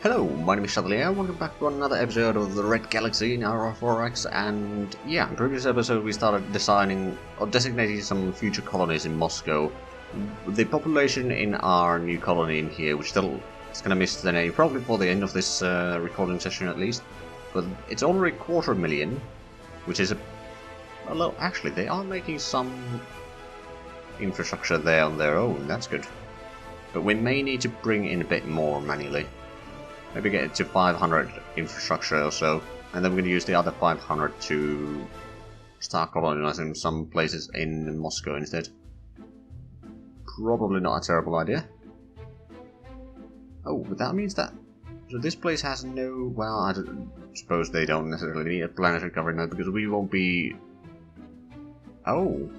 Hello, my name is Chevalier, welcome back to another episode of the Red Galaxy in Aurora, and yeah, in the previous episode we started designing or designating some future colonies in Moscow. The population in our new colony in here, which still is going to miss the name probably for the end of this recording session at least, but it's already 250,000, which is a lot. Actually, they are making some infrastructure there on their own, that's good. But we may need to bring in a bit more manually. Maybe get it to 500 infrastructure or so, and then we're going to use the other 500 to start colonizing some places in Moscow instead. Probably not a terrible idea. Oh, but that means that... So this place has no... Well, I suppose they don't necessarily need a planetary government because we won't be... Oh!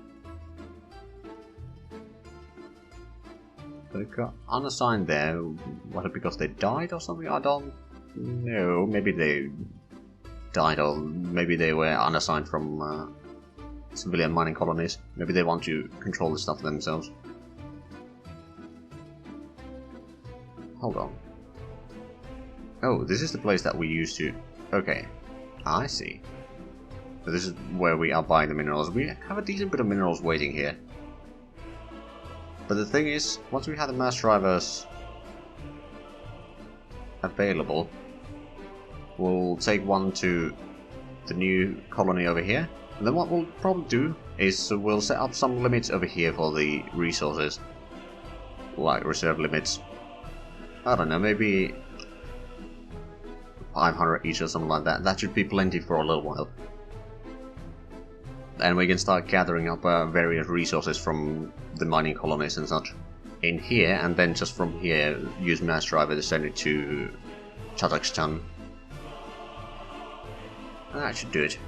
They got unassigned there. Was it because they died or something? I don't know. Maybe they died, or maybe they were unassigned from civilian mining colonies. Maybe they want to control the stuff themselves. Hold on. Oh, this is the place that we used to... Okay, I see. So this is where we are buying the minerals. We have a decent bit of minerals waiting here. But the thing is, once we have the mass drivers available, we'll take one to the new colony over here. And then what we'll probably do is we'll set up some limits over here for the resources. Like reserve limits. I don't know, maybe 500 each or something like that. That should be plenty for a little while. And we can start gathering up various resources from the mining colonies and such in here, and then just from here use mass driver to send it to Kazakhstan. And that should do it.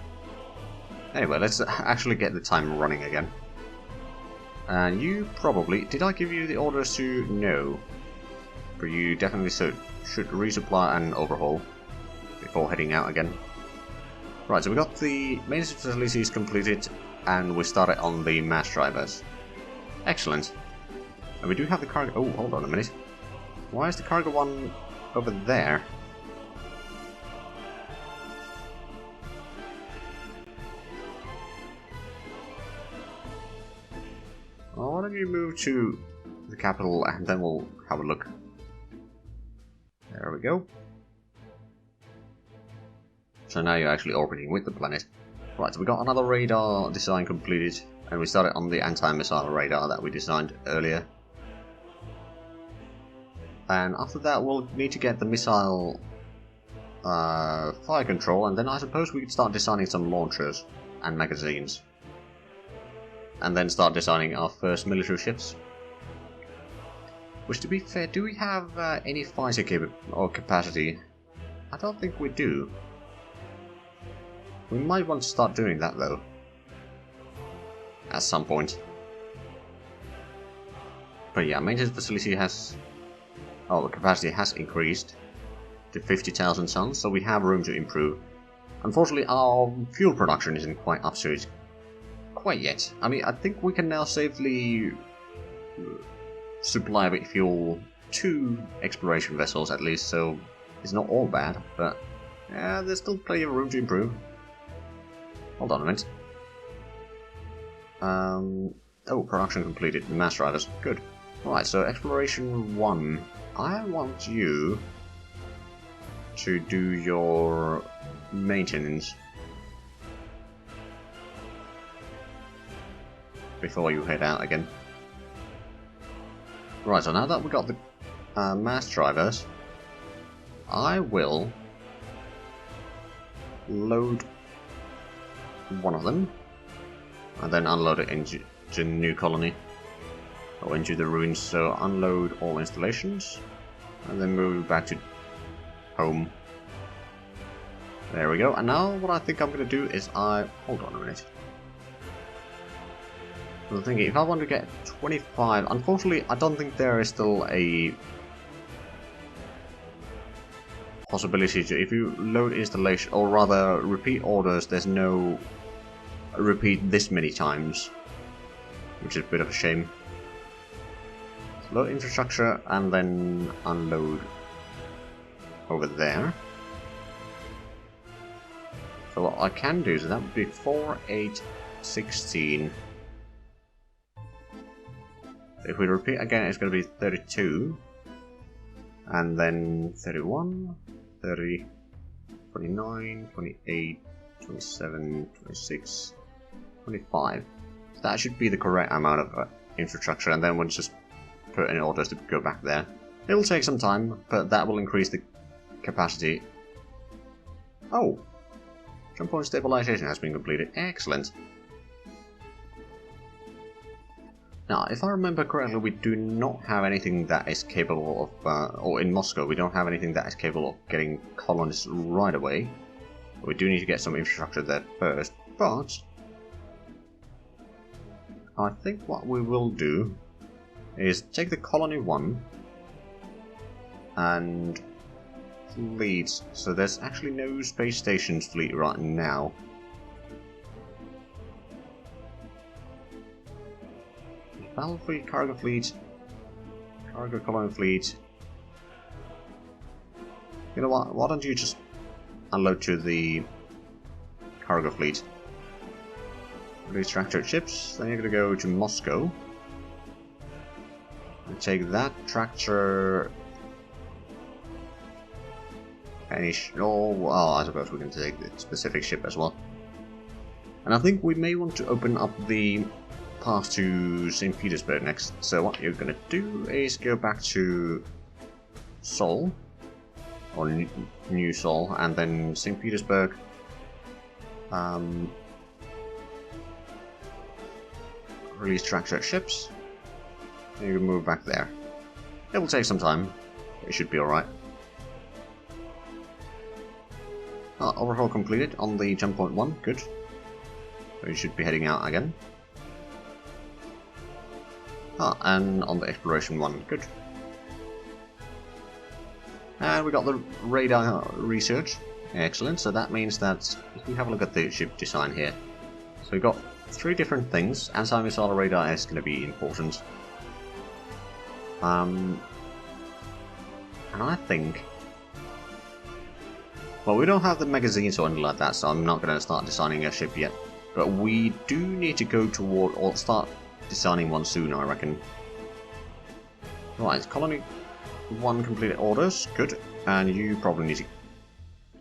Anyway, let's actually get the time running again. And you probably... Did I give you the orders to... No. But you definitely should resupply and overhaul before heading out again. Right, so we got the maintenance facilities completed, and we started on the mass drivers. Excellent. And we do have the cargo... Oh, hold on a minute. Why is the cargo one over there? Well, why don't you move to the capital, and then we'll have a look. There we go. So now you're actually orbiting with the planet. Right, so we got another radar design completed, and we started on the anti-missile radar that we designed earlier. And after that we'll need to get the missile fire control, and then I suppose we could start designing some launchers and magazines. And then start designing our first military ships. Which, to be fair, do we have any fighter capacity? I don't think we do. We might want to start doing that though. At some point. But yeah, maintenance facility has... Oh, the capacity has increased to 50,000 tons, so we have room to improve. Unfortunately, our fuel production isn't quite up to it quite yet. I mean, I think we can now safely supply with fuel to exploration vessels at least, so it's not all bad, but yeah, there's still plenty of room to improve. Hold on a minute. Oh, production completed. Mass drivers. Good. Alright, so exploration 1. I want you to do your maintenance before you head out again. Right, so now that we got the mass drivers, I will load one of them, and then unload it into the new colony, or into the ruins. So unload all installations, and then move back to home. There we go. And now what I think I'm going to do is hold on a minute. I'm thinking, if I want to get 25, unfortunately I don't think there is still a possibility to, if you load installation, or rather repeat orders, there's no repeat this many times, which is a bit of a shame. Load infrastructure and then unload over there. So what I can do is that would be 4, 8, 16. If we repeat again, it's going to be 32. And then 31, 30, 29, 28, 27, 26, 25. So that should be the correct amount of infrastructure, and then we'll just put in orders to go back there. It'll take some time, but that will increase the capacity. Oh! Jump point stabilization has been completed. Excellent. Now, if I remember correctly, we do not have anything that is capable of, or in Moscow, we don't have anything that is capable of getting colonists right away. We do need to get some infrastructure there first, but I think what we will do is take the colony 1 and fleet. So there's actually no space stations fleet right now. Battle fleet, cargo colony fleet. You know what? Why don't you just unload to the cargo fleet? Release tractor ships. Then you're gonna go to Moscow and take that tractor. Any well, I suppose we can take the specific ship as well. And I think we may want to open up the path to St. Petersburg next. So what you're gonna do is go back to Seoul, or New Seoul, and then St. Petersburg. Release tractor ships. And you can move back there. It will take some time. It should be alright. Overhaul completed on the jump point 1. Good. So you should be heading out again. And on the exploration 1. Good. And we got the radar research. Excellent. So that means that if we have a look at the ship design here. So we've got 3 different things. Anti-missile radar is going to be important. And I think... Well, we don't have the magazines or anything like that, so I'm not going to start designing a ship yet. But we do need to go toward, or start designing one soon, I reckon. Right, colony 1 completed orders. Good. And you probably need to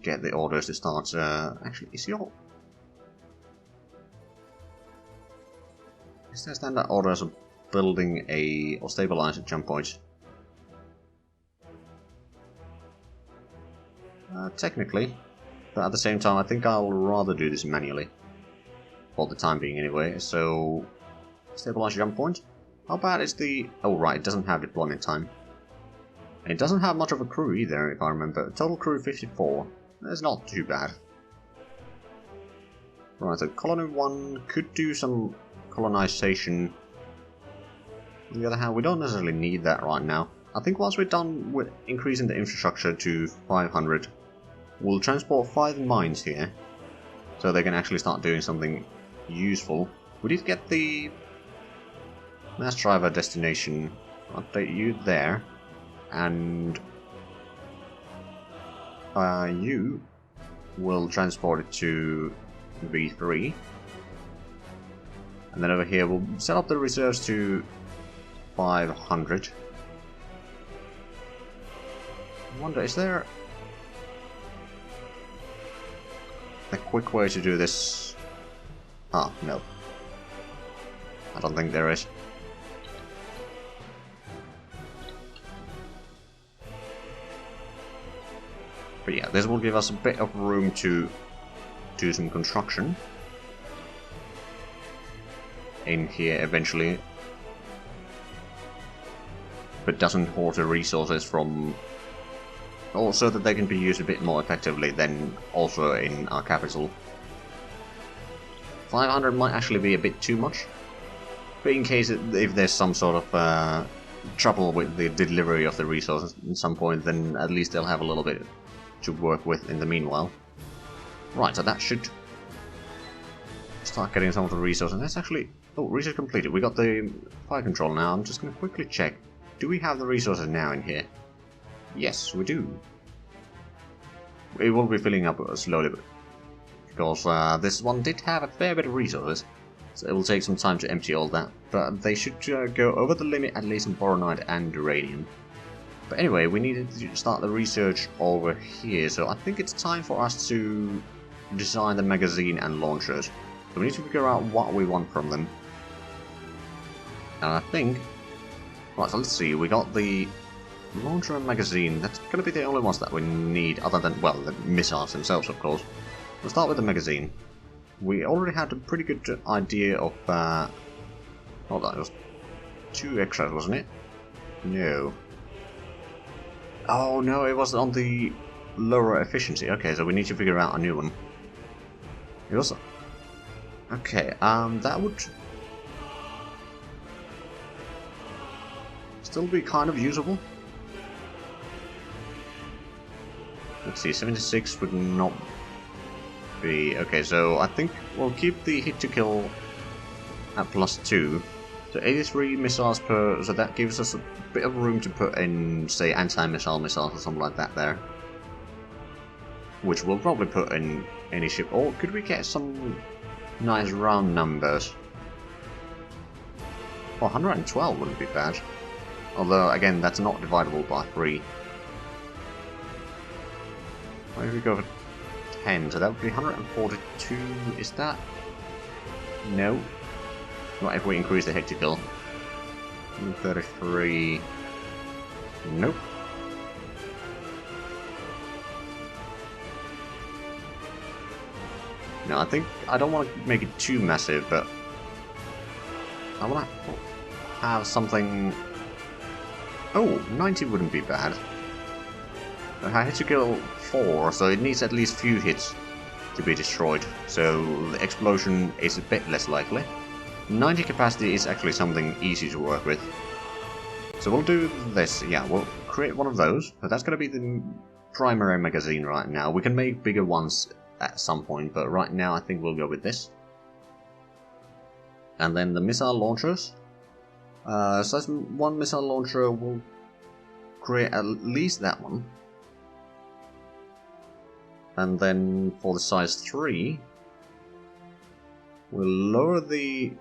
get the orders to start... actually, is your... Is there standard orders of building a... or stabilize a jump point? Technically. But at the same time, I think I'll rather do this manually. For the time being anyway, so... Stabilize jump point. How bad is the... Oh right, it doesn't have deployment time. And it doesn't have much of a crew either, if I remember. Total crew 54. That's not too bad. Right, so colony 1 could do some colonization. On the other hand, we don't necessarily need that right now. I think once we're done with increasing the infrastructure to 500, we'll transport 5 mines here. So they can actually start doing something useful. We did get the mass driver destination. Update you there. And you will transport it to V3. And then over here we'll set up the reserves to 500. I wonder, is there a quick way to do this? Ah, no. I don't think there is. But yeah, this will give us a bit of room to do some construction in here eventually, but doesn't hoard the resources from, also that they can be used a bit more effectively than also in our capital. 500 might actually be a bit too much, but in case if there's some sort of trouble with the delivery of the resources at some point, then at least they'll have a little bit to work with in the meanwhile. Right, so that should start getting some of the resources. That's actually... Oh, research completed. We got the fire control now. I'm just going to quickly check. Do we have the resources now in here? Yes, we do. it will be filling up slowly, because this one did have a fair bit of resources, so it will take some time to empty all that, but they should go over the limit at least in boronite and uranium. But anyway, we needed to start the research over here, so I think it's time for us to design the magazine and launchers. So we need to figure out what we want from them. And I think... Right, so let's see, we got the launcher and magazine. That's going to be the only ones that we need, other than, well, the missiles themselves, of course. We'll start with the magazine. We already had a pretty good idea of... hold on, it was 2 extras, wasn't it? No. Oh no, it was on the lower efficiency. Okay, so we need to figure out a new one. It was... Okay, that would... still be kind of usable. Let's see, 76 would not be... Okay, so I think we'll keep the hit to kill at +2. So 83 missiles per... so that gives us a bit of room to put in, say, anti-missile missiles or something like that there. Which we'll probably put in any ship. Or could we get some nice round numbers? Well, 112 wouldn't be bad. Although, again, that's not dividable by 3. Why if we go for 10? So that would be 142. Is that... No. Not if we increase the hit to kill. 133. Nope. No, I think I don't want to make it too massive, but I want to have something. Oh, 90 wouldn't be bad. I hit to kill 4, so it needs at least few hits to be destroyed. So the explosion is a bit less likely. 90 capacity is actually something easy to work with. So we'll do this, yeah, we'll create one of those. So that's going to be the primary magazine right now. We can make bigger ones at some point, but right now I think we'll go with this. And then the missile launchers. Size 1 missile launcher will create at least that one. And then for the size 3, we'll lower the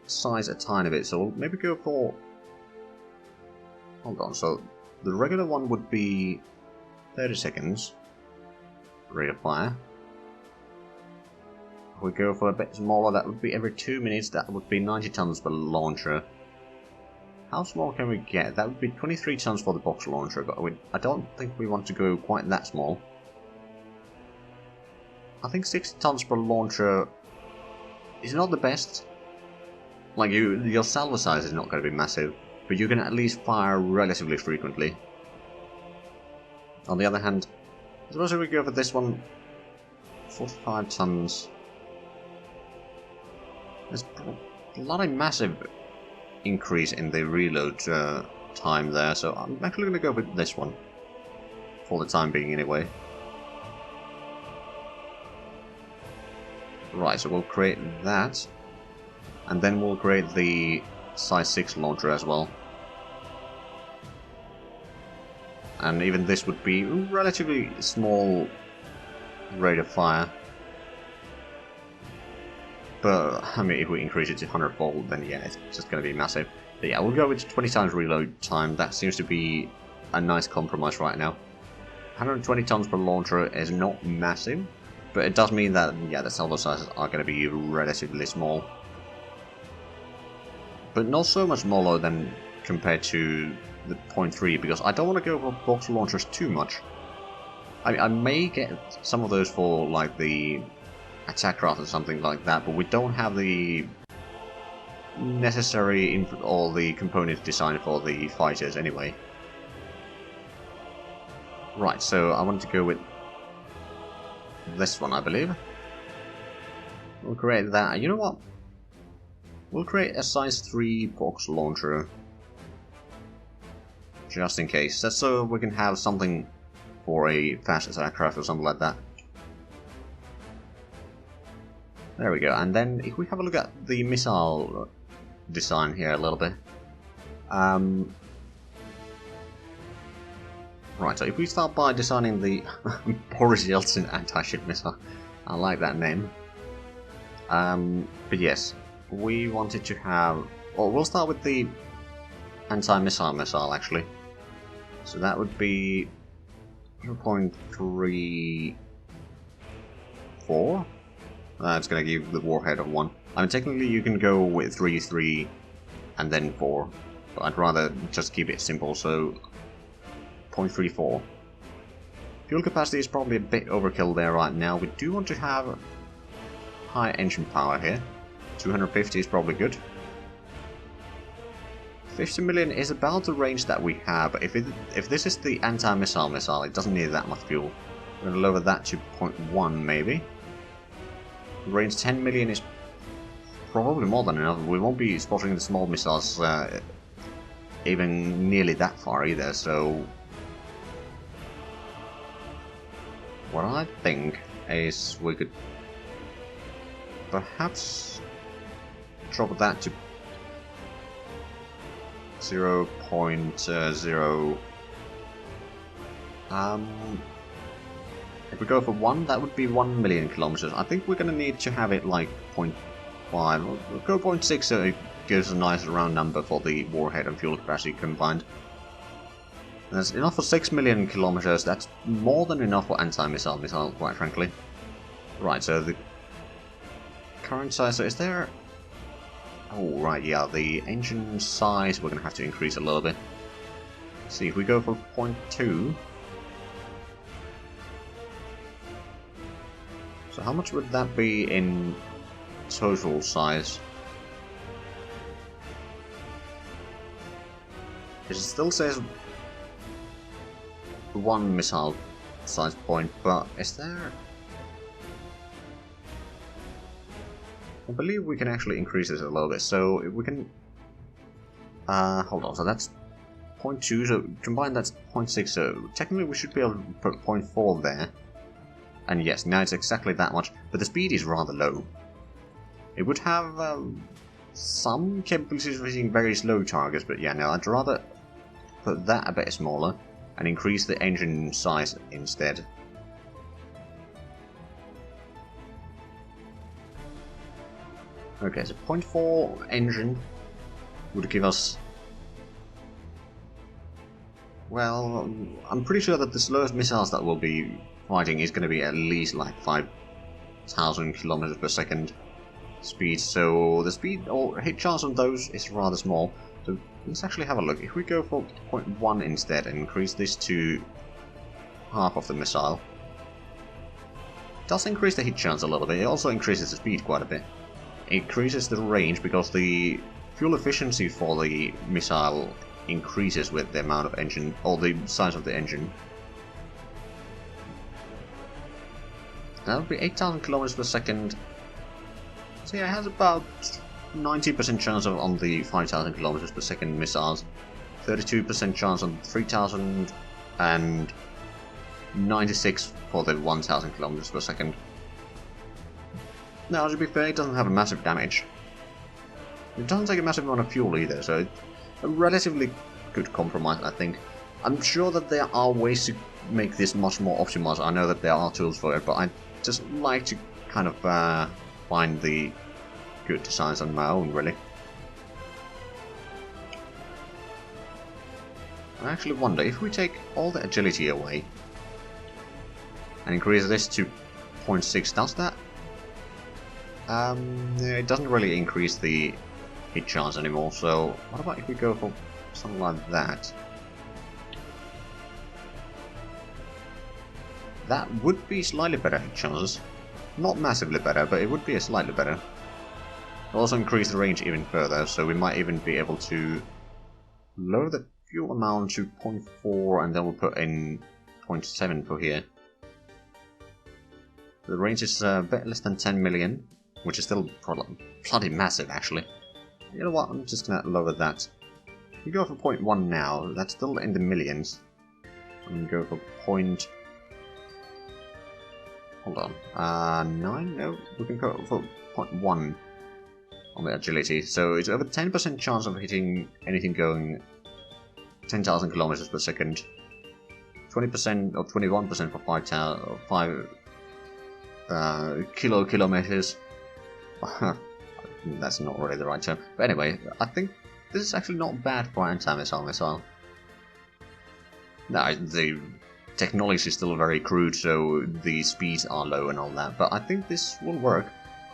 size a tiny bit, so we'll maybe go for... Hold on, so the regular one would be 30 seconds rate of fire. If we go for a bit smaller, that would be every 2 minutes, that would be 90 tons per launcher. How small can we get? That would be 23 tons for the box launcher, but I don't think we want to go quite that small. I think 60 tons per launcher is not the best. Like, your salvo size is not going to be massive, but you can at least fire relatively frequently. On the other hand, suppose we go for this one, 45 tons. There's a lot of massive increase in the reload time there, so I'm actually going to go with this one. For the time being, anyway. Right, so we'll create that. And then we'll create the size 6 launcher as well. And even this would be relatively small rate of fire. But, I mean, if we increase it to 100-fold, then yeah, it's just going to be massive. But yeah, we'll go with 20 times reload time. That seems to be a nice compromise right now. 120 tons per launcher is not massive, but it does mean that, yeah, the salvo sizes are going to be relatively small. But not so much smaller than compared to the 0.3, because I don't want to go for box launchers too much. I mean, I may get some of those for, like, the attack craft or something like that, but we don't have the necessary or the components designed for the fighters anyway. Right, so I wanted to go with this one, I believe. We'll create that. You know what? We'll create a size 3 box launcher. Just in case. That's so we can have something for a fast attack craft or something like that. There we go. And then if we have a look at the missile design here a little bit. Right, so if we start by designing the Boris Yeltsin anti-ship missile, I like that name. But yes, we wanted to have... Well, we'll start with the anti-missile missile, actually. So that would be 0.34. That's going to give the warhead of 1. I mean, technically you can go with 3, 3, and then 4. But I'd rather just keep it simple, so 0.34. Fuel capacity is probably a bit overkill there right now. We do want to have high engine power here. 250 is probably good. 50 million is about the range that we have. If this is the anti-missile missile, it doesn't need that much fuel. We're going to lower that to 0.1 maybe. Range 10 million is probably more than enough. We won't be spotting the small missiles even nearly that far either, so... What I think is we could perhaps drop that to 0.0. If we go for 1, that would be 1 million kilometers. I think we're going to need to have it like 0.5. We'll go 0.6 so it gives a nice round number for the warhead and fuel capacity combined. That's enough for 6 million kilometers. That's more than enough for anti-missile missile, quite frankly. Right, so the current size, so is there... Oh, right, yeah, the engine size we're going to have to increase a little bit. Let's see, if we go for 0.2... So how much would that be in total size? It still says 1 missile size point, but is there... I believe we can actually increase this a little bit, so if we can... hold on, so that's 0.2, so combined that's 0.6, so technically we should be able to put 0.4 there. And yes, now it's exactly that much, but the speed is rather low. It would have some capabilities of hitting very slow targets, but yeah, no, I'd rather put that a bit smaller and increase the engine size instead. Okay, so 0.4 engine would give us... Well, I'm pretty sure that the slowest missiles that we'll be fighting is going to be at least like 5,000 kilometers per second speed, so the speed or hit chance on those is rather small. So let's actually have a look. If we go for 0.1 instead and increase this to half of the missile, it does increase the hit chance a little bit. It also increases the speed quite a bit. It increases the range because the fuel efficiency for the missile increases with the amount of engine, or the size of the engine. That would be 8,000 kilometers per second. So yeah, it has about 90% chance on the 5,000 kilometers per second missiles, 32% chance on 3,000, and 96 for the 1,000 kilometers per second. Now, to be fair, it doesn't have a massive damage. It doesn't take a massive amount of fuel either, so it's a relatively good compromise, I think. I'm sure that there are ways to make this much more optimized. I know that there are tools for it, but I just like to kind of find the good designs on my own, really. I actually wonder, if we take all the agility away and increase this to 0.6, does that? It doesn't really increase the hit chance anymore, so what about if we go for something like that? That would be slightly better hit chances. Not massively better, but it would be a slightly better. It'll also increase the range even further, so we might even be able to lower the fuel amount to 0.4 and then we'll put in 0.7 for here. The range is a bit less than 10 million, which is still bloody massive actually. You know what, I'm just gonna lower that. We go for 0.1 now, that's still in the millions. I'm gonna go for hold on, 9? No, we can go for 0.1 on the agility, so it's over 10% chance of hitting anything going 10,000 kilometers per second. 20% or 21% for 5 kilometers. That's not really the right term. But anyway, I think this is actually not bad for anti-missile missile. Now, the technology is still very crude, so the speeds are low and all that, but I think this will work.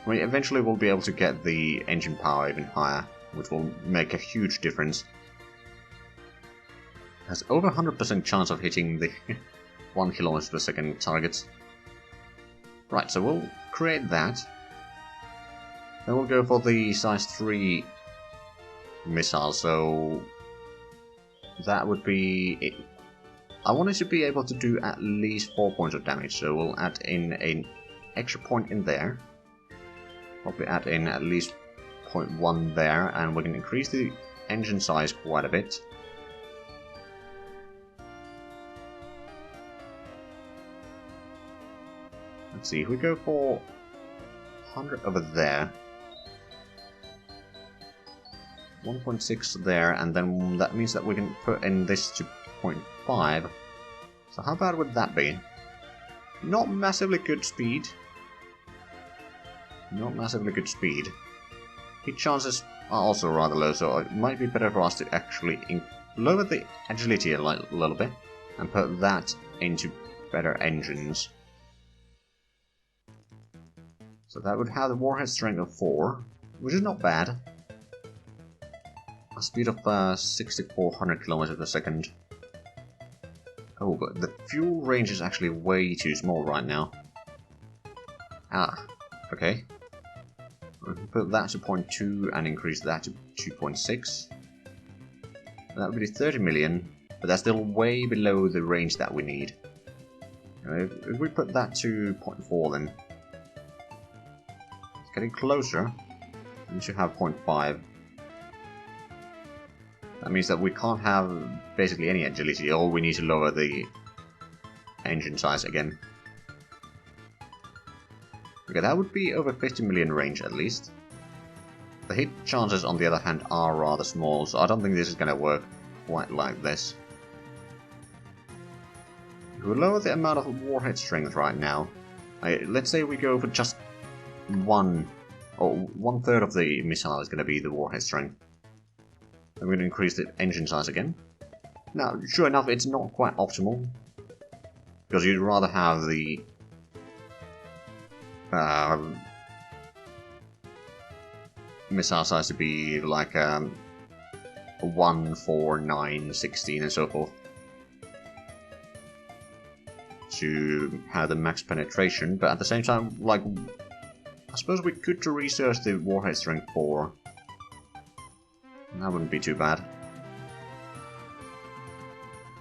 I mean, eventually we'll be able to get the engine power even higher, which will make a huge difference. It has over 100% chance of hitting the 1 km per second targets. Right, so we'll create that. Then we'll go for the size 3 missile, so that would be it. I want it to be able to do at least 4 points of damage, so we'll add in an extra point in there. Probably add in at least 0.1 there, and we can increase the engine size quite a bit. Let's see, if we go for 100 over there, 1.6 there, and then that means that we can put in this to 0.5. So how bad would that be? Not massively good speed. Not massively good speed. Hit chances are also rather low, so it might be better for us to actually lower the agility a little bit and put that into better engines. So that would have the warhead strength of 4, which is not bad. A speed of 6,400 km per second. Oh, but the fuel range is actually way too small right now. Ah, okay. We can put that to 0.2 and increase that to 2.6. That would be 30 million, but that's still way below the range that we need. If we put that to 0.4 then, it's getting closer. We should have 0.5. That means that we can't have basically any agility, or we need to lower the engine size again. Okay, that would be over 50 million range at least. The hit chances on the other hand are rather small, so I don't think this is going to work quite like this. If we lower the amount of warhead strength right now, let's say we go for just 1/3 of the missile is going to be the warhead strength. I'm going to increase the engine size again. Now, sure enough, it's not quite optimal, because you'd rather have the missile size to be like 1, 4, 9, 16 and so forth, to have the max penetration, but at the same time, like, I suppose we could research the warhead strength 4. That wouldn't be too bad.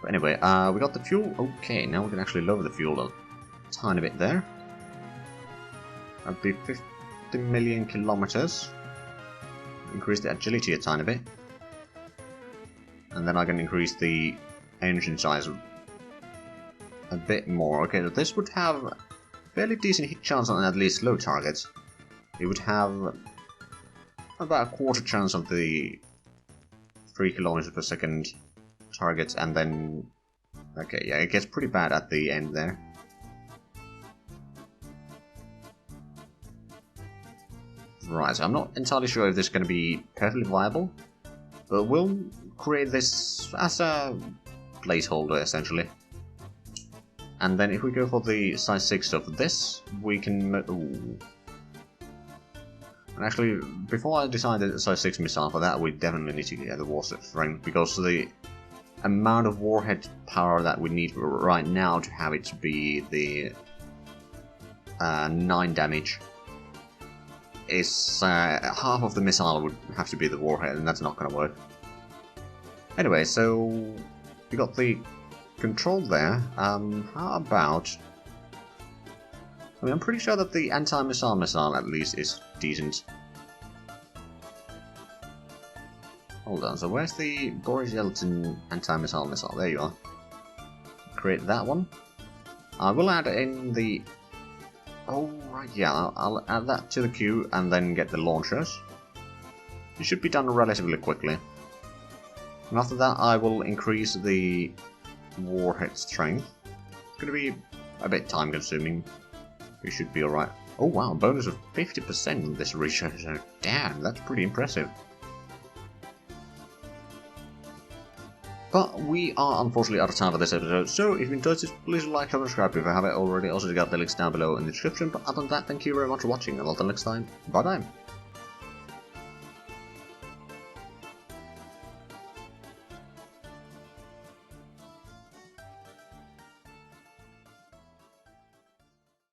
But anyway, we got the fuel. Okay, now we can actually lower the fuel a tiny bit there. That'd be 50 million kilometers. Increase the agility a tiny bit. And then I can increase the engine size a bit more. Okay, so this would have a fairly decent hit chance on at least low targets. It would have about a quarter chance of the 3 km per second targets, and then... Okay, yeah, it gets pretty bad at the end there. Right, so I'm not entirely sure if this is going to be perfectly viable, but we'll create this as a placeholder, essentially. And then if we go for the size 6 of this, we can... Ooh. And actually, before I decide the size 6 missile for that, we definitely need to get the warhead strength, because the amount of warhead power that we need right now to have it to be the 9 damage is half of the missile would have to be the warhead, and that's not going to work. Anyway, so we got the control there. How about... I mean, I'm pretty sure that the anti-missile missile at least is decent. Hold on, so where's the Boris Yeltsin anti-missile missile? There you are. Create that one. I will add in the... Oh, right, yeah, I'll add that to the queue and then get the launchers. It should be done relatively quickly. And after that I will increase the warhead strength. It's gonna be a bit time consuming. We should be alright. Oh wow, bonus of 50% on this research. Damn, that's pretty impressive. But we are unfortunately out of time for this episode, so if you enjoyed this, please like, comment, subscribe if you haven't already. Also, you got the links down below in the description. But other than that, thank you very much for watching, and until next time, bye bye.